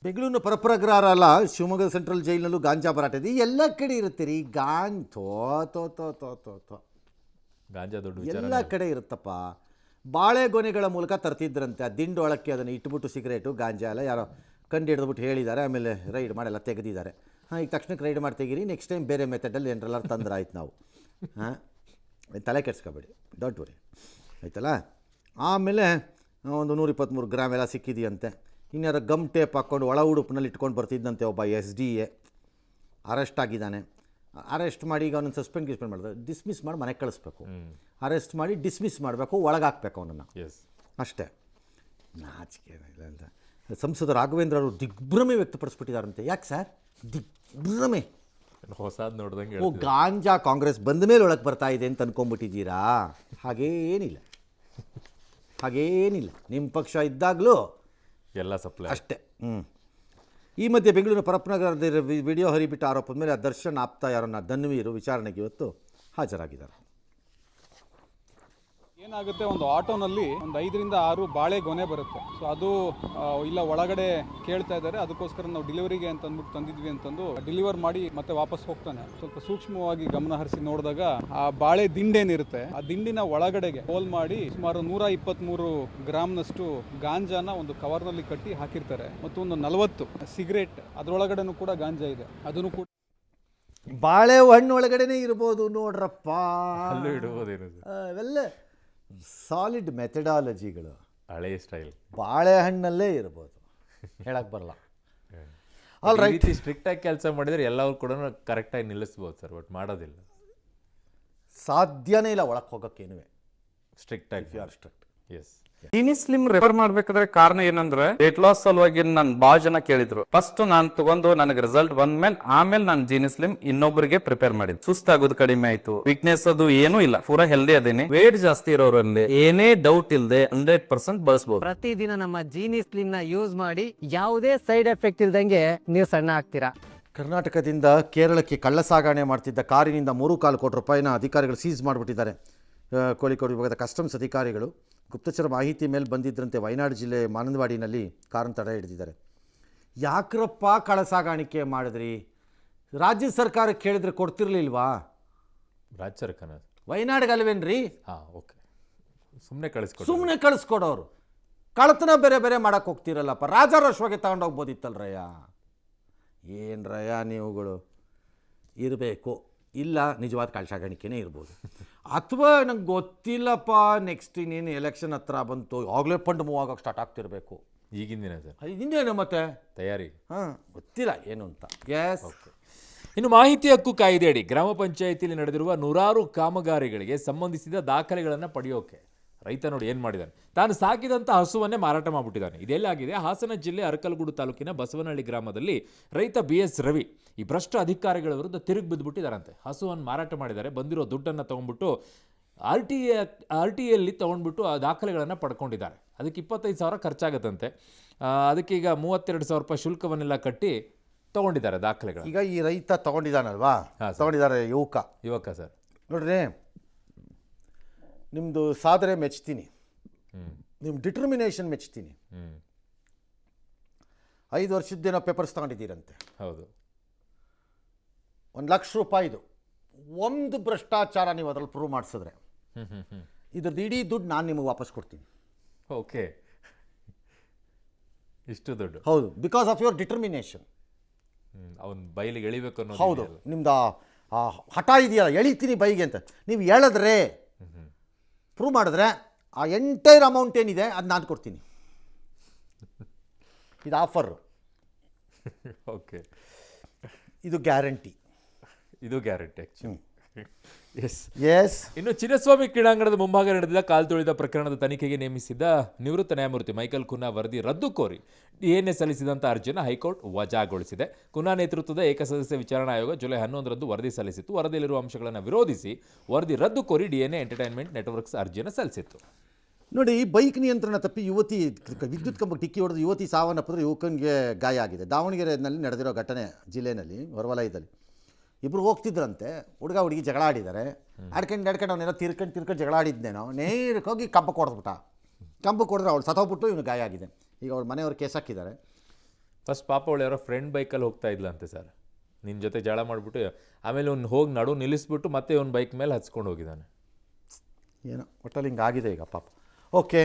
ಬೆಂಗಳೂರಿನ ಪರಪ್ರಗ್ರಹಾರ ಅಲ್ಲ, ಶಿವಮೊಗ್ಗ ಸೆಂಟ್ರಲ್ ಜೈಲಿನಲ್ಲೂ ಗಾಂಜಾ ಭರಾಟೆ ಇದೆ. ಎಲ್ಲ ಕಡೆ ಇರುತ್ತೆ ರೀ ಥೋ ಥೋ ಥೋ ಥೋ ಥೋ ಥೋ ಗಾಂಜಾ ದೊಡ್ಡ ಎಲ್ಲ ಕಡೆ ಇರುತ್ತಪ್ಪ. ಬಾಳೆಗೊನೆಗಳ ಮೂಲಕ ತರ್ತಿದ್ರಂತೆ. ಆ ದಿಂಡೊಳಕ್ಕೆ ಅದನ್ನು ಇಟ್ಬಿಟ್ಟು ಸಿಗರೇಟು ಗಾಂಜಾ ಎಲ್ಲ ಯಾರೋ ಕಂಡು ಹಿಡಿದ್ಬಿಟ್ಟು ಹೇಳಿದ್ದಾರೆ. ಆಮೇಲೆ ರೈಡ್ ಮಾಡೆಲ್ಲ ತೆಗೆದಿದ್ದಾರೆ. ಈಗ ತಕ್ಷಣಕ್ಕೆ ರೈಡ್ ಮಾಡಿ ತೆಗೀರಿ, ನೆಕ್ಸ್ಟ್ ಟೈಮ್ ಬೇರೆ ಮೆಥಡಲ್ಲಿ ಏನರೆಲ್ಲ ತಂದ್ರೆ ಆಯ್ತು ನಾವು. ತಲೆ ಕೆಡ್ಸ್ಕೊಬೇಡಿ, ಡೋಂಟ್ ವರಿ ಆಯ್ತಲ್ಲ. ಆಮೇಲೆ ಒಂದು 123 ಗ್ರಾಮ್ ಎಲ್ಲ ಸಿಕ್ಕಿದೆಯಂತೆ. ಇನ್ಯಾರೋ ಗಮ್ ಟೇಪ್ ಹಾಕ್ಕೊಂಡು ಒಳ ಉಡುಪಿನಲ್ಲಿ ಇಟ್ಕೊಂಡು ಬರ್ತಿದ್ದಂತೆ ಒಬ್ಬ SDA ಅರೆಸ್ಟ್ ಆಗಿದ್ದಾನೆ. ಅರೆಸ್ಟ್ ಮಾಡಿ ಈಗ ಅವನನ್ನು ಸಸ್ಪೆಂಡ್ ಮಾಡಿದ್ರೆ ಡಿಸ್ಮಿಸ್ ಮಾಡಿ ಮನೆಗೆ ಕಳಿಸ್ಬೇಕು. ಅರೆಸ್ಟ್ ಮಾಡಿ ಡಿಸ್ಮಿಸ್ ಮಾಡಬೇಕು, ಒಳಗಾಕಬೇಕು ಅವನನ್ನು, ಅಷ್ಟೇ. ನಾಚಿಕೆ ಇಲ್ಲ ಅಂತ ಸಂಸದ ರಾಘವೇಂದ್ರ ಅವರು ದಿಗ್ಭ್ರಮೆ ವ್ಯಕ್ತಪಡಿಸ್ಬಿಟ್ಟಿದ್ದಾರಂತೆ. ಯಾಕೆ ಸರ್ ದಿಗ್ಭ್ರಮೆ? ಹೊಸದು ನೋಡ್ದಂಗೆ ಗಾಂಜಾ ಕಾಂಗ್ರೆಸ್ ಬಂದ ಮೇಲೆ ಒಳಗೆ ಬರ್ತಾ ಇದೆ ಅಂತ ಅನ್ಕೊಂಡ್ಬಿಟ್ಟಿದ್ದೀರಾ? ಹಾಗೇನಿಲ್ಲ, ನಿಮ್ಮ ಪಕ್ಷ ಇದ್ದಾಗಲೂ ಎಲ್ಲ ಸಪ್ಲೈ ಅಷ್ಟೇ. ಈ ಮಧ್ಯೆ ಬೆಂಗಳೂರಿನ ಪರಪ್ಪನಗರದ ವಿಡಿಯೋ ಹರಿಬಿಟ್ಟ ಆರೋಪದ ಮೇಲೆ ದರ್ಶನ್ ಆಪ್ತ ಯಾರನ್ನ ಧನ್ವೀರು ವಿಚಾರಣೆಗೆ ಇವತ್ತು ಹಾಜರಾಗಿದ್ದಾರೆ. ಏನಾಗುತ್ತೆ, ಒಂದು ಆಟೋನಲ್ಲಿ ಒಂದು 5 ರಿಂದ 6 ಬಾಳೆ ಗೊನೆ ಬರುತ್ತೆ. ಸೊ ಅದು ಇಲ್ಲ ಒಳಗಡೆ ಕೇಳ್ತಾ ಇದ್ದಾರೆ, ಅದಕ್ಕೋಸ್ಕರ ನಾವು ಡೆಲಿವರಿಗೆ ಅಂತ ಅಂದ್ಬಿಟ್ಟು ತಂದಿದ್ವಿ ಅಂತಂದು ಡೆಲಿವರ್ ಮಾಡಿ ಮತ್ತೆ ವಾಪಸ್ ಹೋಗ್ತಾನೆ. ಸ್ವಲ್ಪ ಸೂಕ್ಷ್ಮವಾಗಿ ಗಮನ ಹರಿಸಿ ನೋಡಿದಾಗ ಆ ಬಾಳೆ ದಿಂಡೇನಿರುತ್ತೆ, ಆ ದಿಂಡಿನ ಒಳಗಡೆಗೆ ಹೋಲ್ ಮಾಡಿ ಸುಮಾರು 123 ಗ್ರಾಮ್ನಷ್ಟು ಗಾಂಜಾನ ಒಂದು ಕವರ್ನಲ್ಲಿ ಕಟ್ಟಿ ಹಾಕಿರ್ತಾರೆ. ಮತ್ತು ಒಂದು 40 ಸಿಗರೇಟ್ ಅದರೊಳಗಡೆನೂ ಕೂಡ ಗಾಂಜಾ ಇದೆ. ಅದನ್ನು ಕೂಡ ಬಾಳೆಹಣ್ಣು ಒಳಗಡೆನೇ ಇರ್ಬೋದು ನೋಡ್ರಪ್ಪ. ಅಲ್ಲೂ ಇಡ್ಬೋದೇನು? ಅವೆಲ್ಲ ಸಾಲಿಡ್ ಮೆಥಡಾಲಜಿಗಳು. ಹಳೆಯ ಸ್ಟೈಲ್ ಬಾಳೆಹಣ್ಣಲ್ಲೇ ಇರ್ಬೋದು, ಹೇಳಕ್ಕೆ ಬರಲ್ಲ. ಆಲ್ ರೈಟ್, ಸ್ಟ್ರಿಕ್ಟಾಗಿ ಕೆಲಸ ಮಾಡಿದರೆ ಎಲ್ಲರೂ ಕೂಡ ಕರೆಕ್ಟಾಗಿ ನಿಲ್ಲಿಸ್ಬೋದು ಸರ್, ಬಟ್ ಮಾಡೋದಿಲ್ಲ, ಸಾಧ್ಯನೇ ಇಲ್ಲ ಒಳಕ್ಕೆ ಹೋಗೋಕ್ಕೇನುವೆ ಸ್ಟ್ರಿಕ್ಟಾಗಿ. You are strict. ಎಸ್. ಜೀನಿ ಸ್ಲಿಮ್ ರೆಫರ್ ಮಾಡ್ಬೇಕಾದ್ರೆ ಕಾರಣ ಏನಂದ್ರೆ ವೇಟ್ ಲಾಸ್ ಸಲುವಾಗಿ ನನ್ ಬಾಳ ಜನ ಕೇಳಿದ್ರು. ಫಸ್ಟ್ ನಾನ್ ತಗೊಂಡು ನನಗೆ ರಿಸಲ್ಟ್ ಬಂದ್ಮೇಲೆ ಆಮೇಲೆ ನಾನು ಜೀನಿ ಸ್ಲಿಮ್ ಇನ್ನೊಬ್ಬರಿಗೆ ಪ್ರಿಪೇರ್ ಮಾಡಿದ್. ಸುಸ್ತಾಗೋದು ಕಡಿಮೆ ಆಯ್ತು, ವೀಕ್ನೆಸ್ ಅದು ಏನೂ ಇಲ್ಲ, ಪೂರಾ ಹೆಲ್ದಿ ಅದೇನಿ. ವೇಟ್ ಜಾಸ್ತಿ ಇರೋರಲ್ಲಿ ಏನೇ ಡೌಟ್ ಇಲ್ಲದೆ 100% ಬಳಸಬಹುದು. ಪ್ರತಿದಿನ ನಮ್ಮ ಜೀನಿ ಸ್ಲಿಮ್ ನ ಯೂಸ್ ಮಾಡಿ ಯಾವುದೇ ಸೈಡ್ ಎಫೆಕ್ಟ್ ಇಲ್ದಂಗೆ ನೀವು ಸಣ್ಣ ಆಗ್ತೀರಾ. ಕರ್ನಾಟಕದಿಂದ ಕೇರಳಕ್ಕೆ ಕಳ್ಳ ಸಾಗಣೆ ಮಾಡ್ತಿದ್ದ ಕಾರಿನಿಂದ 3.25 ಕೋಟಿ ರೂಪಾಯಿನ ಅಧಿಕಾರಿಗಳು ಸೀಸ್ ಮಾಡಿಬಿಟ್ಟಿದ್ದಾರೆ. ಕೋಳಿಕೋಡು ವಿಭಾಗದ ಕಸ್ಟಮ್ಸ್ ಅಧಿಕಾರಿಗಳು ಗುಪ್ತಚರ ಮಾಹಿತಿ ಮೇಲೆ ಬಂದಿದ್ದರಂತೆ ವಯನಾಡು ಜಿಲ್ಲೆ ಮಾನಂದವಾಡಿನಲ್ಲಿ ಕಾರನ್ನು ತಡೆ ಹಿಡಿದಿದ್ದಾರೆ. ಯಾಕ್ರಪ್ಪ ಕಳ್ಳ ಸಾಗಾಣಿಕೆ ಮಾಡಿದ್ರಿ? ರಾಜ್ಯ ಸರ್ಕಾರಕ್ಕೆ ಕೇಳಿದ್ರೆ ಕೊಡ್ತಿರ್ಲಿಲ್ವಾ? ರಾಜ್ಯ ಸರ್ಕಾರ ವಯನಾಡಿಗೆ ಅಲ್ವೇನ್ರಿ? ಹಾಂ, ಓಕೆ, ಸುಮ್ಮನೆ ಕಳಿಸ್ಕೊಡೋರು. ಕಳ್ತನ ಬೇರೆ ಬೇರೆ ಮಾಡಕ್ಕೆ ಹೋಗ್ತಿರಲ್ಲಪ್ಪ, ರಾಜಾರೋಷವಾಗಿ ತಗೊಂಡೋಗ್ಬೋದಿತ್ತಲ್ರಯ್ಯ. ಏನು ರಯ್ಯ ನೀವುಗಳು ಇರಬೇಕು, ಇಲ್ಲ ನಿಜವಾದ ಕಳ್ಳ ಸಾಗಾಣಿಕೆನೇ ಇರ್ಬೋದು. ಅಥವಾ ನಂಗೆ ಗೊತ್ತಿಲ್ಲಪ್ಪ, ನೆಕ್ಸ್ಟ್ ಇನ್ನೇನು ಎಲೆಕ್ಷನ್ ಹತ್ರ ಬಂತು, ಆಗಲೇ ಫಂಡ್ ಮೂವ್ ಆಗೋಕ್ಕೆ ಸ್ಟಾರ್ಟ್ ಆಗ್ತಿರಬೇಕು. ಈಗಿನ ದಿನ ಸರ್ ಇನ್ನೇನು ಮತ್ತೆ ತಯಾರಿ. ಗೊತ್ತಿಲ್ಲ ಏನು ಅಂತ. ಎಸ್. ಇನ್ನು ಮಾಹಿತಿ ಹಕ್ಕು ಕಾಯ್ದೆಯಡಿ ಗ್ರಾಮ ಪಂಚಾಯಿತಿಯಲ್ಲಿ ನಡೆದಿರುವ 100 ಕಾಮಗಾರಿಗಳಿಗೆ ಸಂಬಂಧಿಸಿದ ದಾಖಲೆಗಳನ್ನು ಪಡೆಯೋಕೆ ರೈತ ನೋಡಿ ಏನು ಮಾಡಿದ್ದಾನೆ. ತಾನು ಸಾಕಿದಂಥ ಹಸುವನ್ನೇ ಮಾರಾಟ ಮಾಡಿಬಿಟ್ಟಿದ್ದಾನೆ. ಇದೆಲ್ಲಾಗಿದೆ ಹಾಸನ ಜಿಲ್ಲೆ ಅರಕಲಗೂಡು ತಾಲೂಕಿನ ಬಸವನಹಳ್ಳಿ ಗ್ರಾಮದಲ್ಲಿ ರೈತ BS ರವಿ ಈ ಭ್ರಷ್ಟ ಅಧಿಕಾರಿಗಳ ವಿರುದ್ಧ ತಿರುಗಿ ಬಿದ್ದುಬಿಟ್ಟಿದ್ದಾರಂತೆ. ಹಸುವನ್ನು ಮಾರಾಟ ಮಾಡಿದ್ದಾರೆ. ಬಂದಿರೋ ದುಡ್ಡನ್ನು ತೊಗೊಂಡ್ಬಿಟ್ಟು RTAಯಲ್ಲಿ ತೊಗೊಂಡ್ಬಿಟ್ಟು ಆ ದಾಖಲೆಗಳನ್ನು ಪಡ್ಕೊಂಡಿದ್ದಾರೆ. ಅದಕ್ಕೆ 25,000 ಖರ್ಚಾಗತ್ತಂತೆ. ಅದಕ್ಕೆ ಈಗ 32,000 ರೂಪಾಯಿ ಶುಲ್ಕವನ್ನೆಲ್ಲ ಕಟ್ಟಿ ತೊಗೊಂಡಿದ್ದಾರೆ ದಾಖಲೆಗಳು. ಈಗ ಈ ರೈತ ತೊಗೊಂಡಿದ್ದಾನಲ್ವಾ, ತೊಗೊಂಡಿದ್ದಾರೆ ಯುವಕ ಸರ್. ನೋಡ್ರಿ, ನಿಮ್ಮದು ಸಾಧನೆ ಮೆಚ್ತೀನಿ, ನಿಮ್ಮ ಡಿಟರ್ಮಿನೇಷನ್ ಮೆಚ್ತೀನಿ. 5 ವರ್ಷದ್ದೇನೋ ಪೇಪರ್ಸ್ ತಗೊಂಡಿದ್ದೀರಂತೆ. ಹೌದು. 1,00,000 ರೂಪಾಯಿದು ಒಂದು ಭ್ರಷ್ಟಾಚಾರ ನೀವು ಅದರಲ್ಲಿ ಪ್ರೂವ್ ಮಾಡಿಸಿದ್ರೆ ಇದ್ರದ್ದು ಇಡೀ ದುಡ್ಡು ನಾನು ನಿಮಗೆ ವಾಪಸ್ ಕೊಡ್ತೀನಿ. ಓಕೆ, ಇಷ್ಟು ದುಡ್ಡು? ಹೌದು, ಬಿಕಾಸ್ ಆಫ್ ಯುವರ್ ಡಿಟರ್ಮಿನೇಷನ್. ಅವನು ಬೈಲಿಗೆ ಎಳಿಬೇಕು ಅನ್ನೋದು. ಹೌದು, ನಿಮ್ದು ಹಠ ಇದೆಯಲ್ಲ, ಎಳಿತೀನಿ ಬೈಗೆ ಅಂತ. ನೀವು ಹೇಳಿದ್ರೆ, ಪ್ರೂವ್ ಮಾಡಿದ್ರೆ ಆ ಎಂಟೈರ್ ಅಮೌಂಟ್ ಏನಿದೆ ಅದು ನಾನು ಕೊಡ್ತೀನಿ. ಇದು ಆಫರ್. ಓಕೆ, ಇದು ಗ್ಯಾರಂಟಿ. ಆ್ಯಕ್ಚುಲಿ. ಎಸ್. ಇನ್ನು ಚಿನ್ನಸ್ವಾಮಿ ಕ್ರೀಡಾಂಗಣದ ಮುಂಭಾಗ ನಡೆದಿದ್ದ ಕಾಲು ತುಳಿದ ಪ್ರಕರಣದ ತನಿಖೆಗೆ ನೇಮಿಸಿದ್ದ ನಿವೃತ್ತ ನ್ಯಾಯಮೂರ್ತಿ ಮೈಕಲ್ ಕುನ್ನಾ ವರದಿ ರದ್ದು ಕೋರಿ DNA ಸಲ್ಲಿಸಿದಂಥ ಅರ್ಜಿಯನ್ನು ಹೈಕೋರ್ಟ್ ವಜಾಗೊಳಿಸಿದೆ. ಕುನ್ನಾ ನೇತೃತ್ವದ ಏಕಸದಸ್ಯ ವಿಚಾರಣಾ ಆಯೋಗ ಜುಲೈ 11ರಂದು ವರದಿ ಸಲ್ಲಿಸಿತ್ತು. ವರದಿಯಲ್ಲಿರುವ ಅಂಶಗಳನ್ನು ವಿರೋಧಿಸಿ ವರದಿ ರದ್ದು ಕೋರಿ DNA ಎಂಟರ್ಟೈನ್ಮೆಂಟ್ ನೆಟ್ವರ್ಕ್ಸ್ ಅರ್ಜಿಯನ್ನು ಸಲ್ಲಿಸಿತ್ತು. ನೋಡಿ, ಬೈಕ್ ನಿಯಂತ್ರಣ ತಪ್ಪಿ ಯುವತಿ ವಿದ್ಯುತ್ ಕಂಬಕ್ಕೆ ಡಿಕ್ಕಿ ಹೊಡೆದು ಯುವತಿ ಸಾವನ್ನಪ್ಪಿದ್ರೆ ಯುವಕನಿಗೆ ಗಾಯ ಆಗಿದೆ. ದಾವಣಗೆರೆಯಲ್ಲಿ ನಡೆದಿರೋ ಘಟನೆ, ಜಿಲ್ಲೆಯಲ್ಲಿ ಹೊರವಲಯದಲ್ಲಿ ಇಬ್ಬರು ಹೋಗ್ತಿದ್ರಂತೆ. ಹುಡುಗಿ ಜಗಳ ಆಡಿದ್ದಾರೆ. ಆಡ್ಕೊಂಡು ಅವನೇನೋ ತಿರ್ಕೊಂಡು ಜಗಳ ಆಡಿದ್ನೇನೋ, ನೇರಕ್ಕೆ ಹೋಗಿ ಕಂಬಕ್ಕೆ ಹೊಡೆದ್ಬಿಟ್ಟ. ಕಂಬಕ್ಕೆ ಹೊಡೆದ್ರೆ ಅವಳು ಸತ್ತೋಗ್ಬಿಟ್ಟು ಇವನು ಗಾಯ ಆಗಿದೆ. ಈಗ ಅವ್ರ ಮನೆಯವರು ಕೇಸ್ ಹಾಕಿದ್ದಾರೆ. ಫಸ್ಟ್ ಪಾಪ ಅವಳು ಯಾರೋ ಫ್ರೆಂಡ್ ಬೈಕಲ್ಲಿ ಹೋಗ್ತಾ ಇದ್ಲಂತೆ ಸರ್, ನಿನ್ನ ಜೊತೆ ಜಗಳ ಮಾಡಿಬಿಟ್ಟು ಆಮೇಲೆ ಅವ್ನು ಹೋಗಿ ನಡು ನಿಲ್ಲಿಸ್ಬಿಟ್ಟು ಮತ್ತೆ ಅವ್ನ ಬೈಕ್ ಮೇಲೆ ಹಚ್ಕೊಂಡು ಹೋಗಿದ್ದಾನೆ. ಏನೋ ಒಟ್ಟಲ್ಲಿ ಹಿಂಗೆ ಆಗಿದೆ ಈಗ ಪಾಪ. ಓಕೆ.